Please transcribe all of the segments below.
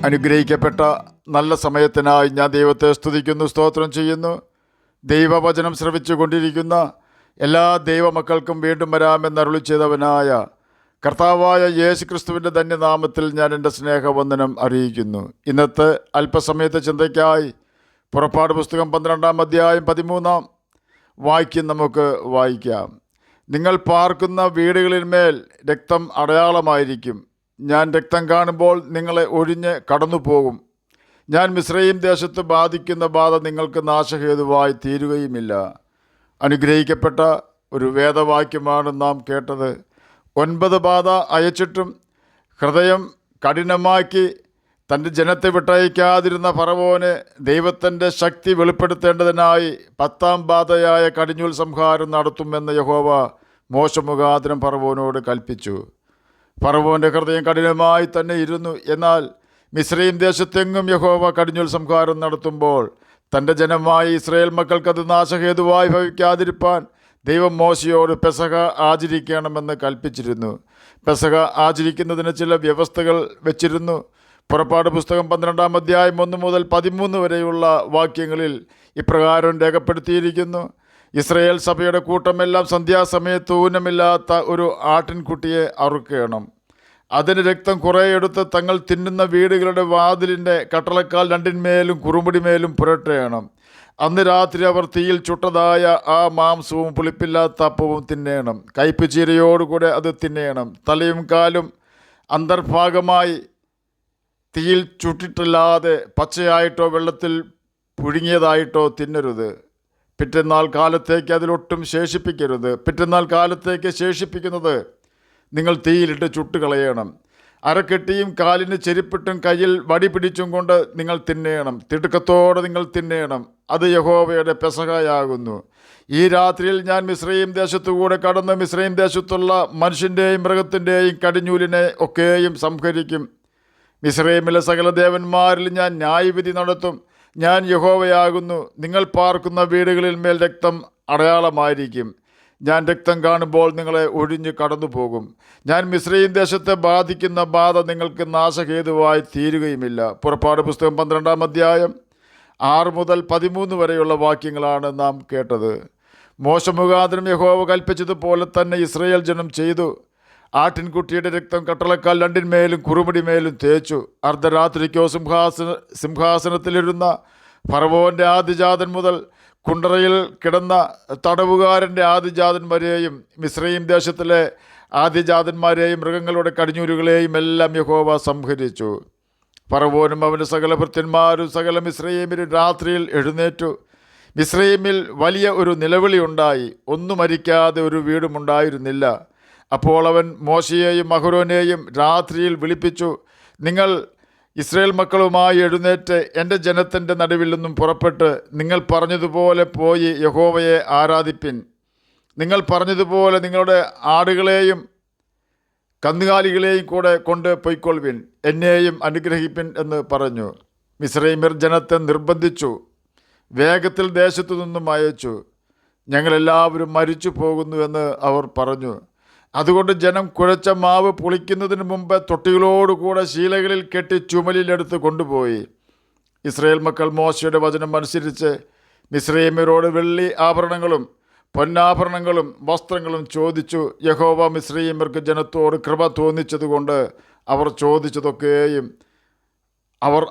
അനുഗ്രഹിക്കപ്പെട്ട നല്ല സമയത്തിനായി ഞാൻ ദൈവത്തെ സ്തുതിക്കുന്നു, സ്തോത്രം ചെയ്യുന്നു. ദൈവവചനം ശ്രവിച്ചു കൊണ്ടിരിക്കുന്ന എല്ലാ ദൈവമക്കൾക്കും വീണ്ടും വരാമെന്ന് അരുളി ചെയ്തവനായ കർത്താവായ യേശു ക്രിസ്തുവിൻ്റെ ധന്യനാമത്തിൽ ഞാൻ എൻ്റെ സ്നേഹവന്ദനം അറിയിക്കുന്നു. ഇന്നത്തെ അല്പസമയത്തെ ചിന്തയ്ക്കായി പുറപ്പാട് പുസ്തകം 12-ാം അധ്യായം 13-ാം വാക്യം നമുക്ക് വായിക്കാം. നിങ്ങൾ പാർക്കുന്ന വീടുകളിന്മേൽ രക്തം അടയാളമായിരിക്കും. ഞാൻ രക്തം കാണുമ്പോൾ നിങ്ങളെ ഒഴിഞ്ഞ് കടന്നു പോകും. ഞാൻ മിസ്രയീം ദേശത്ത് ബാധിക്കുന്ന ബാധ നിങ്ങൾക്ക് നാശഹേതുവായി തീരുകയുമില്ല. അനുഗ്രഹിക്കപ്പെട്ട ഒരു വേദവാക്യമാണ് നാം കേട്ടത്. 9 ബാധ അയച്ചിട്ടും ഹൃദയം കഠിനമാക്കി തൻ്റെ ജനത്തെ വിട്ടയക്കാതിരുന്ന ഫറവോന് ദൈവത്തിൻ്റെ ശക്തി വെളിപ്പെടുത്തേണ്ടതിനായി 10-ാം ബാധയായ കടിഞ്ഞൂൽ സംഹാരം നടത്തുമെന്ന് യഹോവ മോശെ മുഖാന്തരം ഫറവോനോട് കൽപ്പിച്ചു. ഫറവോൻ്റെ ഹൃദയം കഠിനമായി തന്നെ ഇരുന്നു. എന്നാൽ മിസ്രയീം ദേശത്തെങ്ങും യഹോവ കടിഞ്ഞൂൽ സംഹാരം നടത്തുമ്പോൾ തൻ്റെ ജനമായ ഇസ്രായേൽ മക്കൾക്കത് നാശഹേതുവായി ഭവിക്കാതിരിപ്പാൻ ദൈവം മോശയോട് പെസഹ ആചരിക്കണമെന്ന് കൽപ്പിച്ചിരുന്നു. പെസഹ ആചരിക്കുന്നതിന് ചില വ്യവസ്ഥകൾ വെച്ചിരുന്നു. പുറപ്പാട് പുസ്തകം 12-ാം അധ്യായം 1 മുതൽ 13 വരെയുള്ള വാക്യങ്ങളിൽ ഇപ്രകാരം രേഖപ്പെടുത്തിയിരിക്കുന്നു. ഇസ്രായേൽ സഭയുടെ കൂട്ടമെല്ലാം സന്ധ്യാസമയത്ത് ഊനമില്ലാത്ത ഒരു ആട്ടിൻകുട്ടിയെ അറുക്കണം. അതിന് രക്തം കുറേ എടുത്ത് തങ്ങൾ തിന്നുന്ന വീടുകളുടെ വാതിലിൻ്റെ കട്ടളക്കാൽ 2-ന്മേലും കുറുമുടിമേലും പുരട്ടണം. അന്ന് രാത്രി അവർ തീയിൽ ചുട്ടതായ ആ മാംസവും പുളിപ്പില്ലാത്ത അപ്പവും തിന്നേണം. കയ്പ് ചീരയോടുകൂടെ അത് തിന്നേണം. തലയും കാലും അന്തർഭാഗമായി തീയിൽ ചുട്ടിട്ടല്ലാതെ പച്ചയായിട്ടോ വെള്ളത്തിൽ പുഴുങ്ങിയതായിട്ടോ തിന്നരുത്. പിറ്റന്നാൾ കാലത്തേക്ക് അതിലൊട്ടും ശേഷിപ്പിക്കരുത്. പിറ്റന്നാൾ കാലത്തേക്ക് ശേഷിപ്പിക്കുന്നത് നിങ്ങൾ തീയിലിട്ട് ചുട്ടുകളയണം. അരക്കെട്ടിയും കാലിന് ചെരുപ്പിട്ടും കയ്യിൽ വടി പിടിച്ചും കൊണ്ട് നിങ്ങൾ തിന്നേണം. തിടുക്കത്തോടെ നിങ്ങൾ തിന്നേണം. അത് യഹോവയുടെ പെസഹയാകുന്നു. ഈ രാത്രിയിൽ ഞാൻ മിസ്രയീം ദേശത്തുകൂടെ കടന്ന് മിസ്രയീം ദേശത്തുള്ള മനുഷ്യൻ്റെയും മൃഗത്തിൻ്റെയും കടിഞ്ഞൂലിനെ ഒക്കെയും സംഹരിക്കും. മിസ്രയീമിലെ സകല ദേവന്മാരിൽ ഞാൻ ന്യായവിധി നടത്തും. ഞാൻ യഹോവയാകുന്നു. നിങ്ങൾ പാർക്കുന്ന വീടുകളിൽ മേൽ രക്തം അടയാളമായിരിക്കും. ഞാൻ രക്തം കാണുമ്പോൾ നിങ്ങളെ ഒഴിഞ്ഞ് കടന്നു പോകും. ഞാൻ മിസ്രയീം ദേശത്തെ ബാധിക്കുന്ന ബാധ നിങ്ങൾക്ക് നാശഹേതുവായി തീരുകയുമില്ല. പുറപ്പാട് പുസ്തകം 12-ാം അധ്യായം 6 മുതൽ 13 വരെയുള്ള വാക്യങ്ങളാണ് നാം കേട്ടത്. മോശെ മുഖാന്തരം യഹോവ കൽപ്പിച്ചതുപോലെ തന്നെ ഇസ്രായേൽ ജനം ചെയ്തു. ആട്ടിൻകുട്ടിയുടെ രക്തം കട്ടളക്കാൽ 2-ന്മേലും കുറുമുടിമേലും തേച്ചു. അർദ്ധരാത്രിക്കോ സിംഹാസനത്തിലിരുന്ന ഫറവോൻ്റെ ആദിജാതൻ മുതൽ കുണ്ടറയിൽ കിടന്ന തടവുകാരൻ്റെ ആദിജാതൻ വരെയും മിസ്രയീം ദേശത്തിലെ ആദിജാതന്മാരെയും മൃഗങ്ങളുടെ കടിഞ്ഞൂലുകളെയും എല്ലാം യഹോവ സംഹരിച്ചു. ഫറവോനും അവൻ്റെ സകല ഭൃത്യന്മാരും സകല മിസ്രയീമിലും രാത്രിയിൽ എഴുന്നേറ്റു. മിസ്രയീമിൽ വലിയ ഒരു നിലവിളി ഉണ്ടായി. ഒന്നും മരിക്കാതെ ഒരു വീടുമുണ്ടായിരുന്നില്ല. അപ്പോൾ അവൻ മോശയെയും അഹരോനെയും രാത്രിയിൽ വിളിപ്പിച്ചു. നിങ്ങൾ ഇസ്രായേൽ മക്കളുമായി എഴുന്നേറ്റ് എൻ്റെ ജനത്തിൻ്റെ നടുവിൽ നിന്നും പുറപ്പെട്ട് നിങ്ങൾ പറഞ്ഞതുപോലെ പോയി യഹോവയെ ആരാധിപ്പിൻ. നിങ്ങൾ പറഞ്ഞതുപോലെ നിങ്ങളുടെ ആടുകളെയും കന്നുകാലികളെയും കൂടെ കൊണ്ട് പൊയ്ക്കൊള്ളുവിൻ. എന്നെയും അനുഗ്രഹിപ്പിൻ എന്ന് പറഞ്ഞു. മിസ്രയീമ്യർ ജനത്തെ നിർബന്ധിച്ചു. വേഗത്തിൽ ദേശത്തു നിന്നും അയച്ചു. ഞങ്ങളെല്ലാവരും മരിച്ചു പോകുന്നുവെന്ന് അവർ പറഞ്ഞു. അതുകൊണ്ട് ജനം കുഴച്ച മാവ് പുളിക്കുന്നതിന് മുമ്പ് തൊട്ടികളോടുകൂടെ ശീലകളിൽ കെട്ടി ചുമലിലെടുത്ത് കൊണ്ടുപോയി. ഇസ്രായേൽ മക്കൾ മോശയുടെ വചനം അനുസരിച്ച് മിസ്രയീമ്യരോട് വെള്ളി ആഭരണങ്ങളും പൊന്നാഭരണങ്ങളും വസ്ത്രങ്ങളും ചോദിച്ചു. യഹോവ മിസ്രയീമ്യർക്ക് ജനത്തോട് കൃപ തോന്നിച്ചതുകൊണ്ട് അവർ ചോദിച്ചതൊക്കെയും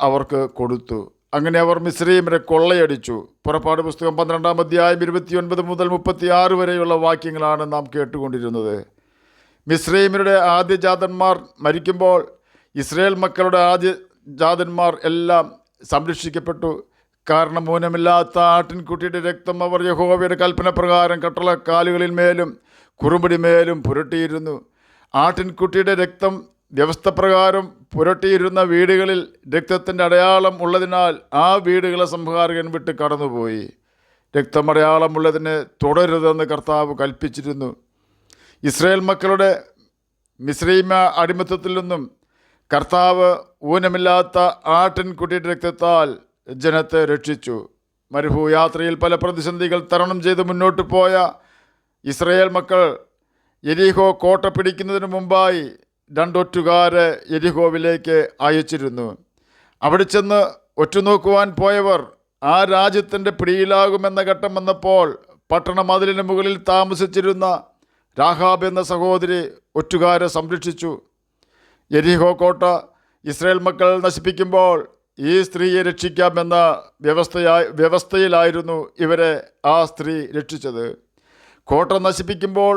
അവർക്ക് കൊടുത്തു. അങ്ങനെ അവർ മിസ്രയീമ്യരെ കൊള്ളയടിച്ചു. പുറപ്പാട് പുസ്തകം 12-ാം അധ്യായം 29 മുതൽ 36 വരെയുള്ള വാക്യങ്ങളാണ് നാം കേട്ടുകൊണ്ടിരുന്നത്. മിസ്രയീമ്യരുടെ ആദ്യജാതന്മാർ മരിക്കുമ്പോൾ ഇസ്രായേൽ മക്കളുടെ ആദ്യജാതന്മാർ എല്ലാം സംരക്ഷിക്കപ്പെട്ടു. കാരണം ഊനമില്ലാത്ത ആട്ടിൻകുട്ടിയുടെ രക്തം അവർ യഹോവയുടെ കൽപ്പന പ്രകാരം കട്ടളക്കാലുകളിൽ മേലും കുറുമുടിമേലും പുരട്ടിയിരുന്നു. ആട്ടിൻകുട്ടിയുടെ രക്തം വ്യവസ്ഥ പ്രകാരം പുരട്ടിയിരുന്ന വീടുകളിൽ രക്തത്തിൻ്റെ അടയാളം ഉള്ളതിനാൽ ആ വീടുകളെ സംഹാരകൻ വിട്ട് കടന്നുപോയി. രക്തമടയാളമുള്ളതിനെ തുടരുതെന്ന് കർത്താവ് കൽപ്പിച്ചിരുന്നു. ഇസ്രായേൽ മക്കളുടെ മിസ്രയീം അടിമത്തത്തിൽ നിന്നും കർത്താവ് ഊനമില്ലാത്ത ആട്ടിൻകുട്ടിയുടെ രക്തത്താൽ ജനത്തെ രക്ഷിച്ചു. മരുഭൂയാത്രയിൽ പല പ്രതിസന്ധികൾ തരണം ചെയ്ത് മുന്നോട്ട് പോയ ഇസ്രായേൽ മക്കൾ യെരിഹോ കോട്ട പിടിക്കുന്നതിന് മുമ്പായി 2 ഒറ്റുകാരെ യെരിഹോവിലേക്ക് അയച്ചിരുന്നു. അവിടെ ചെന്ന് ഒറ്റുനോക്കുവാൻ പോയവർ ആ രാജ്യത്തിൻ്റെ പിടിയിലാകുമെന്ന ഘട്ടം വന്നപ്പോൾ പട്ടണമതിലിന് മുകളിൽ താമസിച്ചിരുന്ന രാഹാബ് എന്ന സഹോദരി ഒറ്റുകാരെ സംരക്ഷിച്ചു. യെരിഹോ കോട്ട ഇസ്രായേൽ മക്കൾ നശിപ്പിക്കുമ്പോൾ ഈ സ്ത്രീയെ രക്ഷിക്കാമെന്ന വ്യവസ്ഥയിലായിരുന്നു ഇവരെ ആ സ്ത്രീ രക്ഷിച്ചത്. കോട്ട നശിപ്പിക്കുമ്പോൾ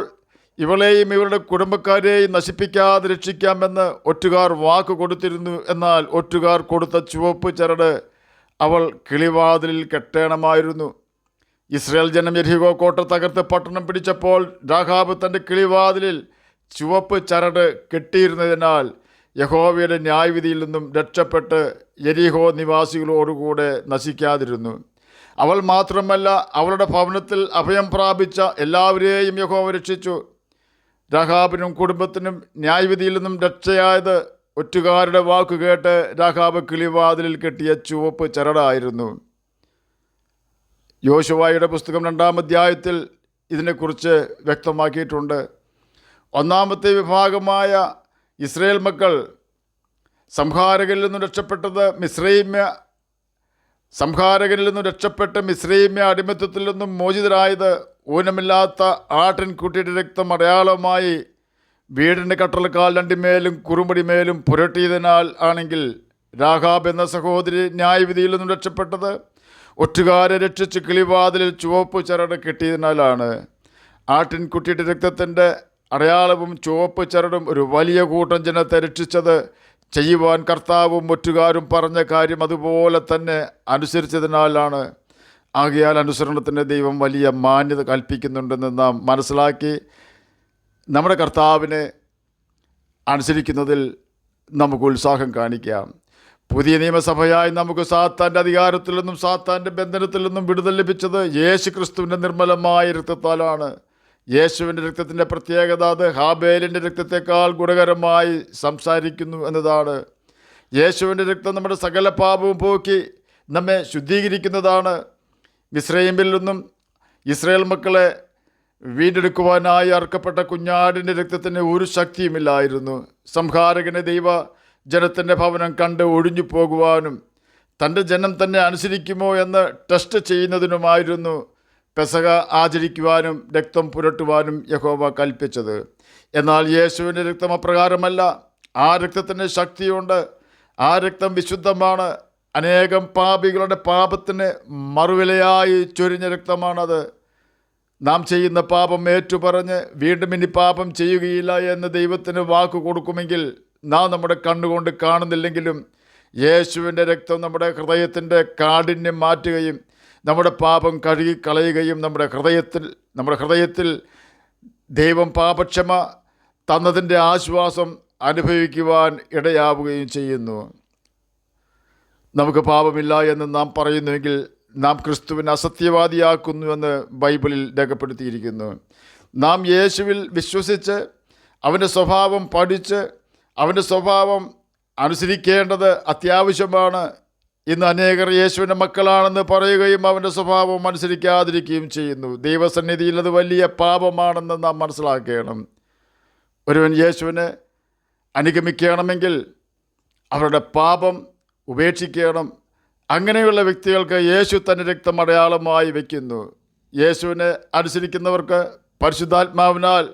ഇവളെയും ഇവരുടെ കുടുംബക്കാരെയും നശിപ്പിക്കാതെ രക്ഷിക്കാമെന്ന് ഒറ്റുകാർ വാക്ക് കൊടുത്തിരുന്നു. എന്നാൽ ഒറ്റുകാർ കൊടുത്ത ചുവപ്പ് ചരട് അവൾ കിളിവാതിലിൽ കെട്ടണമായിരുന്നു. ഇസ്രായേൽ ജനം യെരിഹോ കോട്ട തകർത്ത് പട്ടണം പിടിച്ചപ്പോൾ രാഹാബ് തൻ്റെ കിളിവാതിലിൽ ചുവപ്പ് ചരട് കെട്ടിയിരുന്നതിനാൽ യഹോവയുടെ ന്യായവിധിയിൽ നിന്നും രക്ഷപ്പെട്ട് യെരിഹോ നിവാസികളോടുകൂടെ നശിക്കാതിരുന്നു. അവൾ മാത്രമല്ല, അവളുടെ ഭവനത്തിൽ അഭയം പ്രാപിച്ച എല്ലാവരെയും യഹോവ രക്ഷിച്ചു. രാഹാബിനും കുടുംബത്തിനും ന്യായവിധിയിൽ നിന്നും രക്ഷയായത് ഒറ്റുകാരുടെ വാക്ക് കേട്ട് രാഹാബ് കിളിവാതിലിൽ കെട്ടിയ ചുവപ്പ് ചരടായിരുന്നു. യോശുവയുടെ പുസ്തകം 2-ാം അധ്യായത്തിൽ ഇതിനെക്കുറിച്ച് വ്യക്തമാക്കിയിട്ടുണ്ട്. ഒന്നാമത്തെ വിഭാഗമായ ഇസ്രായേൽ മക്കൾ സംഹാരകരിൽ നിന്നും രക്ഷപ്പെട്ട് മിസ്രയീമ്യ അടിമത്തത്തിൽ നിന്നും മോചിതരായത് ഊനമില്ലാത്ത ആട്ടിൻകുട്ടിയുടെ രക്തം അടയാളമായി വീടിൻ്റെ കട്ടളക്കാൽ രണ്ടിന്മേലും കുറുമ്പടിമേലും പുരട്ടിയതിനാൽ ആണെങ്കിൽ രാഹാബ് എന്ന സഹോദരി ന്യായവിധിയിൽ നിന്നും രക്ഷപ്പെട്ടത് ഒറ്റുകാരെ രക്ഷിച്ച് കിളിവാതിലിൽ ചുവപ്പ് ചരട് കെട്ടിയതിനാലാണ്. ആട്ടിൻകുട്ടിയുടെ രക്തത്തിൻ്റെ അടയാളവും ചുവപ്പ് ചരടും ഒരു വലിയ കൂട്ടം ജനത്തെ രക്ഷിച്ചത് ചെയ്യുവാൻ കർത്താവും ഒറ്റുകാരും പറഞ്ഞ കാര്യം അതുപോലെ തന്നെ അനുസരിച്ചതിനാലാണ്. ആകയാൽ അനുസരണത്തിന് ദൈവം വലിയ മാന്യത കൽപ്പിക്കുന്നുണ്ടെന്ന് നാം മനസ്സിലാക്കി നമ്മുടെ കർത്താവിനെ അനുസരിക്കുന്നതിൽ നമുക്ക് ഉത്സാഹം കാണിക്കാം. പുതിയ നിയമസഭയായി നമുക്ക് സാത്താൻ്റെ അധികാരത്തിൽ നിന്നും സാത്താൻ്റെ ബന്ധനത്തിൽ നിന്നും വിടുതൽ ലഭിച്ചത് യേശു ക്രിസ്തുവിൻ്റെ നിർമ്മലമായ രക്തത്താലാണ്. യേശുവിൻ്റെ രക്തത്തിൻ്റെ പ്രത്യേകത അത് ഹാബേലിൻ്റെ രക്തത്തെക്കാൾ ഗുണകരമായി സംസാരിക്കുന്നു എന്നതാണ്. യേശുവിൻ്റെ രക്തം നമ്മുടെ സകല പാപവും പോക്കി നമ്മെ ശുദ്ധീകരിക്കുന്നതാണ്. മിസ്രയീമിൽ നിന്നും ഇസ്രായേൽ മക്കളെ വീണ്ടെടുക്കുവാനായി അർക്കപ്പെട്ട കുഞ്ഞാടിൻ്റെ രക്തത്തിന് ഒരു ശക്തിയുമില്ലായിരുന്നു. സംഹാരകനെ ദൈവ ജനത്തിൻ്റെ ഭവനം കണ്ട് ഒഴിഞ്ഞു പോകുവാനും തൻ്റെ ജനം തന്നെ അനുസരിക്കുമോ എന്ന് ടെസ്റ്റ് ചെയ്യുന്നതിനുമായിരുന്നു പെസഹ ആചരിക്കുവാനും രക്തം പുരട്ടുവാനും യഹോവ കൽപ്പിച്ചത്. എന്നാൽ യേശുവിൻ്റെ രക്തം അപ്രകാരമല്ല. ആ രക്തത്തിന് ശക്തിയുണ്ട്. ആ രക്തം വിശുദ്ധമാണ്. അനേകം പാപികളുടെ പാപത്തിന് മറുവിലയായി ചൊരിഞ്ഞ രക്തമാണത്. നാം ചെയ്യുന്ന പാപം ഏറ്റുപറഞ്ഞ് വീണ്ടും ഇനി പാപം ചെയ്യുകയില്ല എന്ന് ദൈവത്തിന് വാക്ക് കൊടുക്കുമെങ്കിൽ നാം നമ്മുടെ കണ്ണുകൊണ്ട് കാണുന്നില്ലെങ്കിലും യേശുവിൻ്റെ രക്തം നമ്മുടെ ഹൃദയത്തിൻ്റെ കാഠിന്യം മാറ്റുകയും നമ്മുടെ പാപം കഴുകിക്കളയുകയും നമ്മുടെ ഹൃദയത്തിൽ ദൈവം പാപക്ഷമ തന്നതിൻ്റെ ആശ്വാസം അനുഭവിക്കുവാൻ ഇടയാവുകയും ചെയ്യുന്നു. നമുക്ക് പാപമില്ല എന്ന് നാം പറയുന്നുവെങ്കിൽ നാം ക്രിസ്തുവിനെ അസത്യവാദിയാക്കുന്നുവെന്ന് ബൈബിളിൽ രേഖപ്പെടുത്തിയിരിക്കുന്നു. നാം യേശുവിൽ വിശ്വസിച്ച് അവൻ്റെ സ്വഭാവം പഠിച്ച് അവൻ്റെ സ്വഭാവം അനുസരിക്കേണ്ടത് അത്യാവശ്യമാണ്. ഇന്ന് അനേകർ യേശുവിൻ്റെ മക്കളാണെന്ന് പറയുകയും അവൻ്റെ സ്വഭാവം അനുസരിക്കാതിരിക്കുകയും ചെയ്യുന്നു. ദൈവസന്നിധിയിൽ അത് വലിയ പാപമാണെന്ന് നാം മനസ്സിലാക്കണം. ഒരുവൻ യേശുവിനെ അനുഗമിക്കണമെങ്കിൽ അവരുടെ പാപം ഉപേക്ഷിക്കണം. അങ്ങനെയുള്ള വ്യക്തികൾക്ക് യേശു തൻ്റെ രക്തം അടയാളമായി വയ്ക്കുന്നു. യേശുവിനെ അനുസരിക്കുന്നവർക്ക് പരിശുദ്ധാത്മാവിനാൽ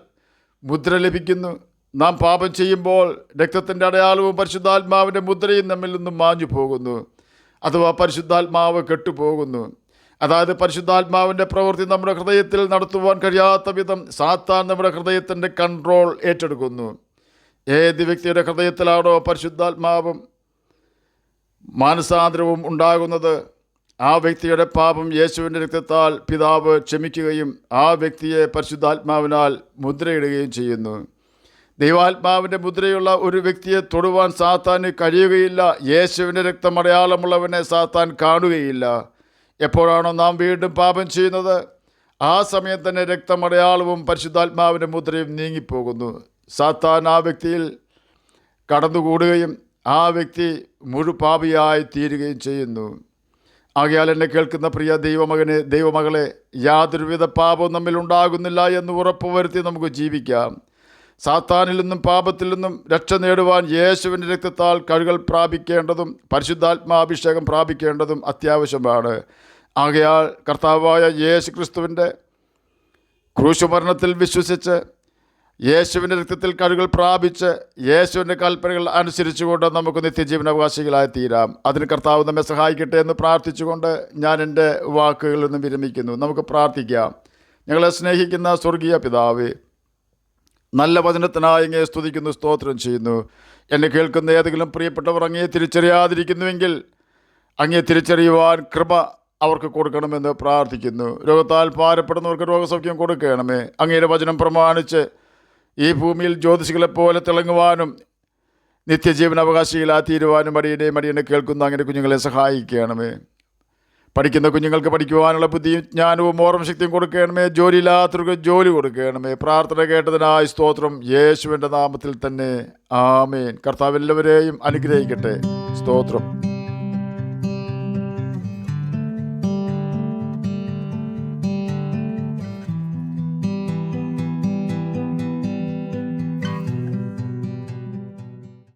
മുദ്ര ലഭിക്കുന്നു. നാം പാപം ചെയ്യുമ്പോൾ രക്തത്തിൻ്റെ അടയാളവും പരിശുദ്ധാത്മാവിൻ്റെ മുദ്രയും നമ്മിൽ നിന്നും മാഞ്ഞു പോകുന്നു. അഥവാ പരിശുദ്ധാത്മാവ് കെട്ടുപോകുന്നു. അതായത് പരിശുദ്ധാത്മാവിൻ്റെ പ്രവൃത്തി നമ്മുടെ ഹൃദയത്തിൽ നടത്തുവാൻ കഴിയാത്ത വിധം സാത്താൻ നമ്മുടെ ഹൃദയത്തിൻ്റെ കൺട്രോൾ ഏറ്റെടുക്കുന്നു. ഏത് വ്യക്തിയുടെ ഹൃദയത്തിലാണോ പരിശുദ്ധാത്മാവും മാനസാന്തരവും ഉണ്ടാകുന്നത്, ആ വ്യക്തിയുടെ പാപം യേശുവിൻ്റെ രക്തത്താൽ പിതാവ് ക്ഷമിക്കുകയും ആ വ്യക്തിയെ പരിശുദ്ധാത്മാവിനാൽ മുദ്രയിടുകയും ചെയ്യുന്നു. ദൈവാത്മാവിൻ്റെ മുദ്രയുള്ള ഒരു വ്യക്തിയെ തൊടുവാൻ സാത്താന് കഴിയുകയില്ല. യേശുവിൻ്റെ രക്തം അടയാളമുള്ളവനെ സാത്താൻ കാണുകയില്ല. എപ്പോഴാണോ നാം വീണ്ടും പാപം ചെയ്യുന്നത്, ആ സമയം തന്നെ രക്തമടയാളവും പരിശുദ്ധാത്മാവിൻ്റെ മുദ്രയും നീങ്ങിപ്പോകുന്നു. സാത്താൻ ആ വ്യക്തിയിൽ കടന്നുകൂടുകയും ആ വ്യക്തി മുഴുപാപിയായി തീരുകയും ചെയ്യുന്നു. ആകയാൽ എന്നെ കേൾക്കുന്ന പ്രിയ ദൈവമകളെ, യാതൊരുവിധ പാപവും നമ്മിൽ ഉണ്ടാകുന്നില്ല എന്ന് ഉറപ്പുവരുത്തി നമുക്ക് ജീവിക്കാം. സാത്താനിൽ നിന്നും പാപത്തിൽ നിന്നും രക്ഷ നേടുവാൻ യേശുവിൻ്റെ രക്തത്താൽ കഴുകൽ പ്രാപിക്കേണ്ടതും പരിശുദ്ധാത്മാഭിഷേകം പ്രാപിക്കേണ്ടതും അത്യാവശ്യമാണ്. ആകയാൽ കർത്താവായ യേശു ക്രിസ്തുവിൻ്റെ ക്രൂശുമരണത്തിൽ വിശ്വസിച്ച് യേശുവിൻ്റെ രക്തത്തിൽ കഴുകൽ പ്രാപിച്ച് യേശുവിൻ്റെ കൽപ്പനകൾ അനുസരിച്ചുകൊണ്ട് നമുക്ക് നിത്യജീവനാവകാശികളായി തീരാം. അതിന് കർത്താവ് നമ്മെ സഹായിക്കട്ടെ എന്ന് പ്രാർത്ഥിച്ചുകൊണ്ട് ഞാൻ എൻ്റെ വാക്കുകളിൽ നിന്നും വിരമിക്കുന്നു. നമുക്ക് പ്രാർത്ഥിക്കാം. ഞങ്ങളെ സ്നേഹിക്കുന്ന സ്വർഗീയ പിതാവേ, നല്ല വചനത്തിനായി അങ്ങയെ സ്തുതിക്കുന്നു, സ്തോത്രം ചെയ്യുന്നു. എന്നെ കേൾക്കുന്ന ഏതെങ്കിലും പ്രിയപ്പെട്ടവർ അങ്ങയെ തിരിച്ചറിയാതിരിക്കുന്നുവെങ്കിൽ അങ്ങയെ തിരിച്ചറിയുവാൻ കൃപ അവർക്ക് കൊടുക്കണമെന്ന് പ്രാർത്ഥിക്കുന്നു. രോഗത്താൽ ഭാരപ്പെടുന്നവർക്ക് രോഗസൗഖ്യം കൊടുക്കണമേ. അങ്ങയുടെ വചനം പ്രമാണിച്ച് ഈ ഭൂമിയിൽ ജ്യോതിഷികളെപ്പോലെ തിളങ്ങുവാനും നിത്യജീവനാവകാശികളായി തീരുവാനും അടിയനെ കേൾക്കുന്ന അങ്ങനെ കുഞ്ഞുങ്ങളെ സഹായിക്കണമേ. പഠിക്കുന്ന കുഞ്ഞുങ്ങൾക്ക് പഠിക്കുവാനുള്ള ബുദ്ധിയും ജ്ഞാനവും ഓർമ്മശക്തിയും കൊടുക്കണമേ. ജോലിയില്ലാത്തവർക്ക് ജോലി കൊടുക്കണമേ. പ്രാർത്ഥന കേട്ടതിനായി സ്തോത്രം, യേശുവിൻ്റെ നാമത്തിൽ തന്നെ ആമേൻ. കർത്താവ് എല്ലാവരെയും അനുഗ്രഹിക്കട്ടെ. സ്തോത്രം.